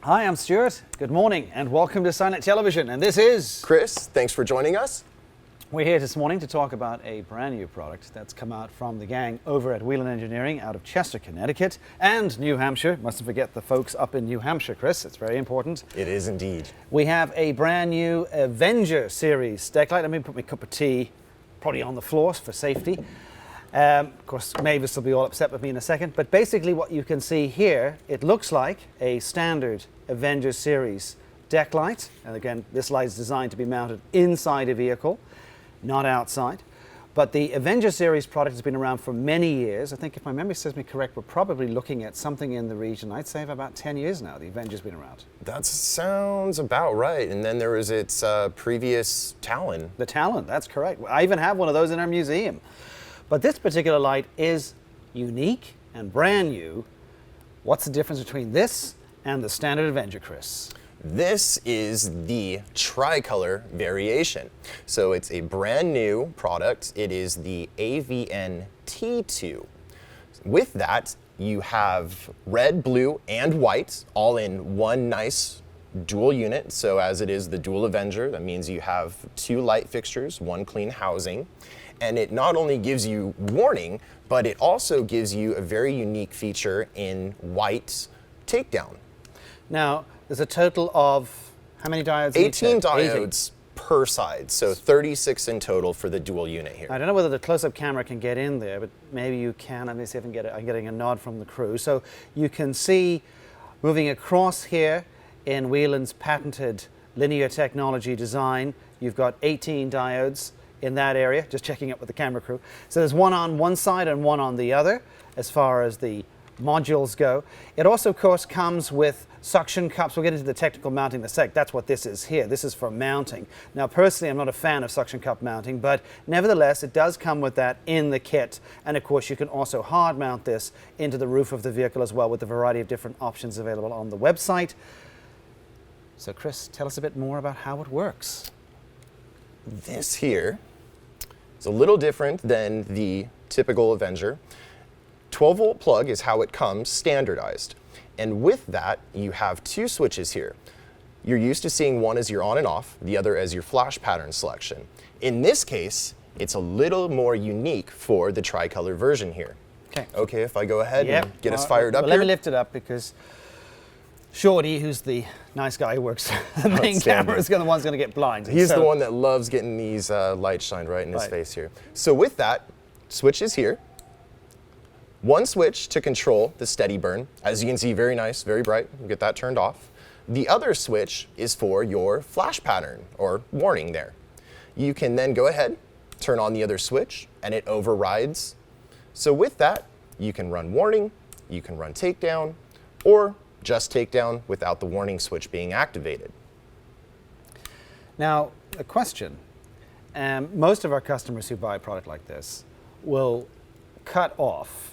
Hi, I'm Stuart. Good morning and welcome to SIRENNET Television. And this is Chris. Thanks for joining us. We're here this morning to talk about a brand new product that's come out from the gang over at Whelen Engineering out of Chester, Connecticut and New Hampshire. Mustn't forget the folks up in New Hampshire, Chris. It's very important. It is indeed. We have a brand new Avenger series deck light. Let me put my cup of tea probably on the floor for safety. Of course, Mavis will be all upset with me in a second, but basically what you can see here, it looks like a standard Avenger series deck light. And again, this light is designed to be mounted inside a vehicle, not outside. But the Avenger series product has been around for many years. I think if my memory serves me correct, we're probably looking at something in the region, I'd say of about 10 years now, the Avenger's been around. That sounds about right. And then there was its previous Talon. The Talon, that's correct. I even have one of those in our museum. But this particular light is unique and brand new. What's the difference between this and the standard Avenger, Chris? This is the tricolor variation. So it's a brand new product. It is the AVN T2. With that, you have red, blue, and white all in one nice dual unit. So as it is the dual Avenger, that means you have two light fixtures, one clean housing. And it not only gives you warning, but it also gives you a very unique feature in white takedown. Now, there's a total of how many diodes? 18 diodes per side, so 36 in total for the dual unit here. I don't know whether the close-up camera can get in there, but maybe you can. Let me see if I can get it. I'm getting a nod from the crew. So you can see moving across here in Whelen's patented linear technology design, you've got 18 diodes in that area, just checking it with the camera crew. So there's one on one side and one on the other as far as the modules go. It also, of course, comes with suction cups. We'll get into the technical mounting in a sec. That's what this is here. This is for mounting. Now, personally, I'm not a fan of suction cup mounting, but nevertheless, it does come with that in the kit. And of course, you can also hard mount this into the roof of the vehicle as well with a variety of different options available on the website. So, Chris, tell us a bit more about how it works. This here is a little different than the typical Avenger. 12-volt plug is how it comes standardized. And with that, you have two switches here. You're used to seeing one as your on and off, the other as your flash pattern selection. In this case, it's a little more unique for the tricolor version here. Okay, if I go ahead and get us fired up here. Let me lift it up because Shorty, who's the nice guy who works the main camera, is the one's going to get blind. He's the one that loves getting these lights shined right in his face here. So with that, switch is here. One switch to control the steady burn. As you can see, very nice, very bright. We'll get that turned off. The other switch is for your flash pattern or warning there. You can then go ahead, turn on the other switch, and it overrides. So with that, you can run warning, you can run takedown, or just takedown without the warning switch being activated. Now, a question. Most of our customers who buy a product like this will cut off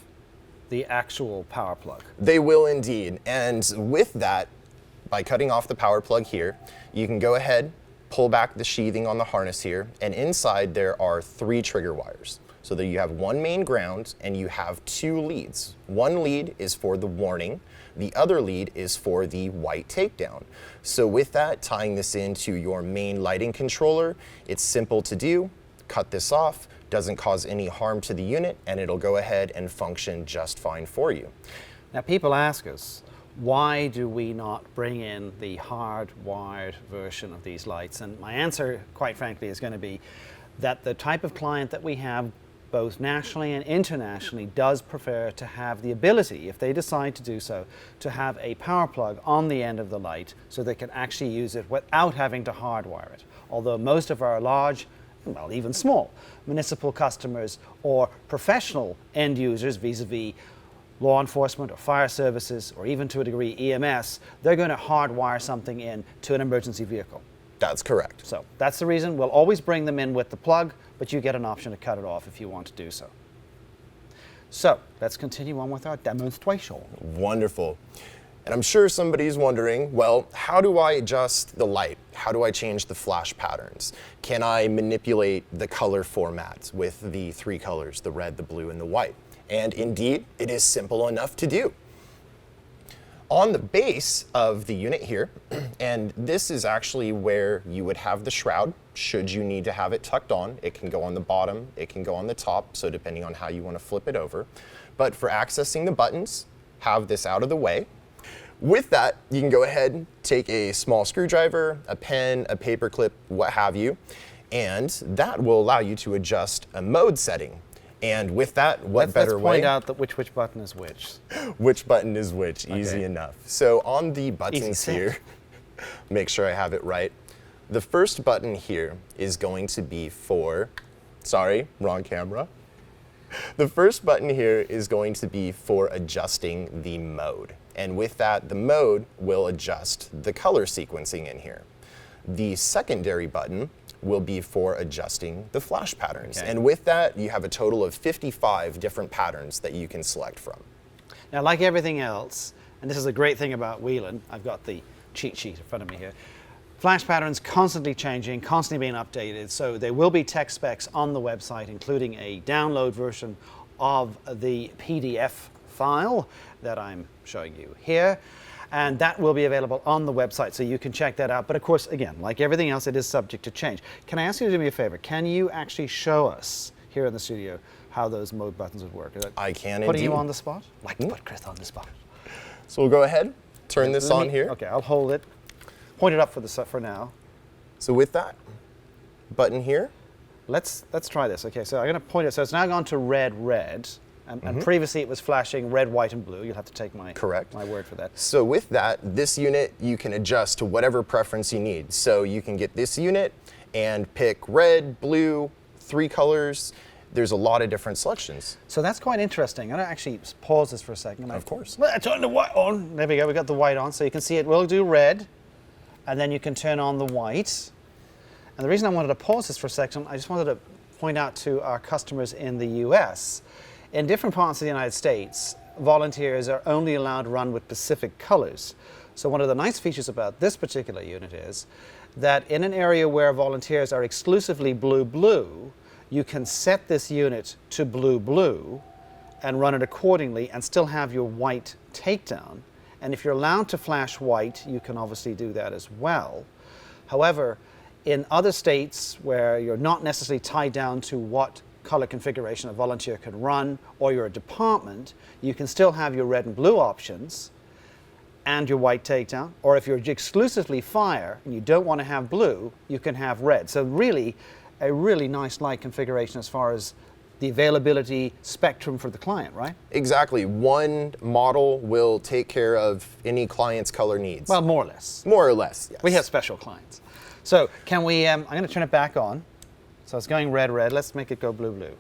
the actual power plug. They will indeed. And with that, by cutting off the power plug here, you can go ahead, pull back the sheathing on the harness here, and inside there are 3 trigger wires. So that you have one main ground and you have 2 leads. One lead is for the warning, the other lead is for the white takedown. So with that, tying this into your main lighting controller, it's simple to do. Cut this off, doesn't cause any harm to the unit, and it'll go ahead and function just fine for you. Now, people ask us, why do we not bring in the hardwired version of these lights? And my answer, quite frankly, is going to be that the type of client that we have, both nationally and internationally, does prefer to have the ability, if they decide to do so, to have a power plug on the end of the light so they can actually use it without having to hardwire it. Although most of our large, well, even small municipal customers or professional end users vis-a-vis law enforcement or fire services or even to a degree EMS, they're going to hardwire something in to an emergency vehicle. That's correct. So that's the reason. We'll always bring them in with the plug, but you get an option to cut it off if you want to do so. So let's continue on with our demonstration. Wonderful. And I'm sure somebody's wondering, well, how do I adjust the light? How do I change the flash patterns? Can I manipulate the color format with the 3 colors, the red, the blue, and the white? And indeed, it is simple enough to do. On the base of the unit here, and this is actually where you would have the shroud, should you need to have it tucked on. It can go on the bottom, it can go on the top, so depending on how you want to flip it over. But for accessing the buttons, have this out of the way. With that, you can go ahead and take a small screwdriver, a pen, a paper clip, what have you, and that will allow you to adjust a mode setting. And with that, what better way? Let's point out that which button is which. Which button is which, easy enough. So on the buttons Easy here, make sure I have it right. The first button here is going to be for, sorry, wrong camera. The first button here is going to be for adjusting the mode. And with that, the mode will adjust the color sequencing in here. The secondary button will be for adjusting the flash patterns. Okay. And with that, you have a total of 55 different patterns that you can select from. Now, like everything else, and this is a great thing about Whelen, I've got the cheat sheet in front of me here. Flash patterns constantly changing, constantly being updated, so there will be tech specs on the website, including a download version of the PDF file that I'm showing you here. And that will be available on the website, so you can check that out. But of course, again, like everything else, it is subject to change. Can I ask you to do me a favor? Can you actually show us here in the studio how those mode buttons would work? I can Putting indeed. you on the spot? Like to put Chris on the spot. So we'll go ahead, turn this on here. Okay, I'll hold it. Point it up for now. So with that button here, Let's try this. Okay, so I'm going to point it. So it's now gone to red, red. And previously it was flashing red, white, and blue. You'll have to take my word for that. So with that, this unit you can adjust to whatever preference you need. So you can get this unit and pick red, blue, 3 colors. There's a lot of different selections. So that's quite interesting. I'm going to actually pause this for a second. Of course. Let's turn the white on. There we go. We got the white on. So you can see it will do red, and then you can turn on the white. And the reason I wanted to pause this for a second, I just wanted to point out to our customers in the US, in different parts of the United States, volunteers are only allowed to run with specific colors. So one of the nice features about this particular unit is that in an area where volunteers are exclusively blue-blue, you can set this unit to blue-blue and run it accordingly and still have your white takedown. And if you're allowed to flash white, you can obviously do that as well. However, in other states where you're not necessarily tied down to what color configuration a volunteer can run, or you're a department, you can still have your red and blue options and your white takedown. Or if you're exclusively fire and you don't want to have blue, you can have red. So really, a really nice light configuration as far as the availability spectrum for the client, right? Exactly. One model will take care of any client's color needs. Well, more or less. More or less, yes. We have special clients. So can we, I'm going to turn it back on. So it's going red, red. Let's make it go blue, blue.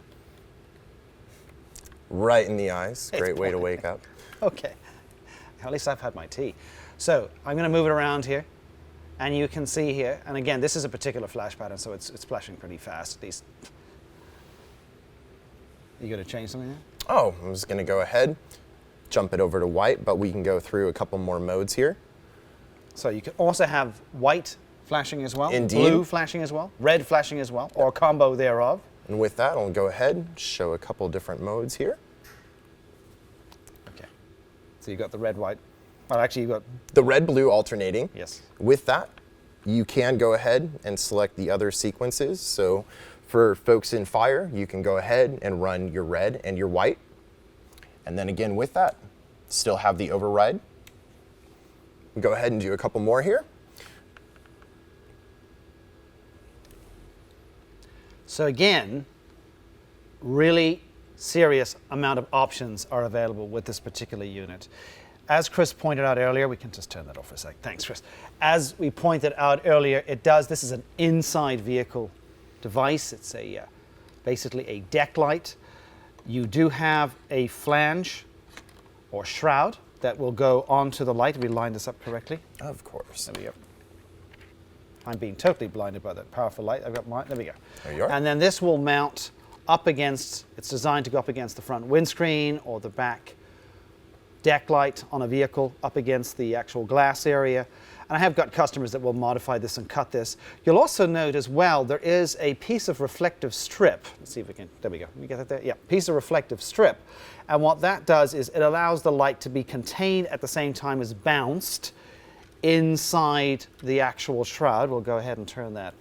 Right in the eyes. Great way to wake up. Okay. At least I've had my tea. So I'm going to move it around here. And you can see here, and again, this is a particular flash pattern, so it's flashing pretty fast, at least. Are you going to change something there? Oh, I'm just going to go ahead, jump it over to white, but we can go through a couple more modes here. So you can also have white flashing as well, Indeed. Blue flashing as well, red flashing as well, or a combo thereof. And with that, I'll go ahead and show a couple different modes here. Okay. So you've got the red, white. Well, actually, you've got the red-blue alternating. Yes. With that, you can go ahead and select the other sequences. So for folks in fire, you can go ahead and run your red and your white. And then again with that, still have the override. Go ahead and do a couple more here. So again, really serious amount of options are available with this particular unit. As Chris pointed out earlier, we can just turn that off for a sec. Thanks, Chris. As we pointed out earlier, this is an inside vehicle device. It's basically a deck light. You do have a flange or shroud that will go onto the light. Have we lined this up correctly? Of course. There we go. I'm being totally blinded by that powerful light. I've got mine. There we go. There you are. And then this will mount up against, it's designed to go up against the front windscreen or the back deck light on a vehicle, up against the actual glass area. And I have got customers that will modify this and cut this. You'll also note as well, there is a piece of reflective strip. Let's see if we can, there we go. You get that there? Yeah, piece of reflective strip. And what that does is it allows the light to be contained at the same time as bounced inside the actual shroud. We'll go ahead and turn that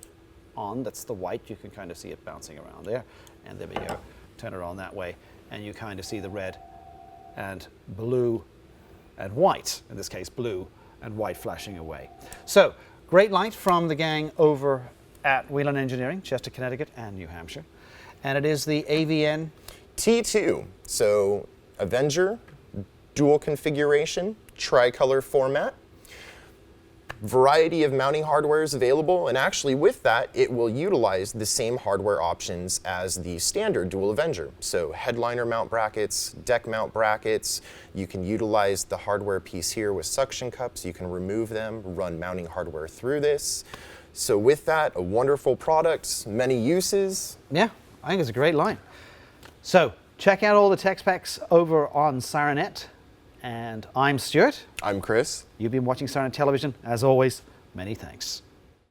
on. That's the white. You can kind of see it bouncing around there. And there we go. Turn it on that way. And you kind of see the red and blue and white, in this case blue and white, flashing away. So, great light from the gang over at Whelen Engineering, Chester, Connecticut and New Hampshire. And it is the AVN T2, so Avenger, dual configuration, tricolor format. Variety of mounting hardware is available, and actually with that, it will utilize the same hardware options as the standard dual Avenger. So headliner mount brackets, deck mount brackets, you can utilize the hardware piece here with suction cups, you can remove them, run mounting hardware through this. So with that, a wonderful product, many uses. Yeah, I think it's a great line. So check out all the tech specs over on SIRENNET. And I'm Stuart. I'm Chris. You've been watching SIRENNET Television. As always, many thanks.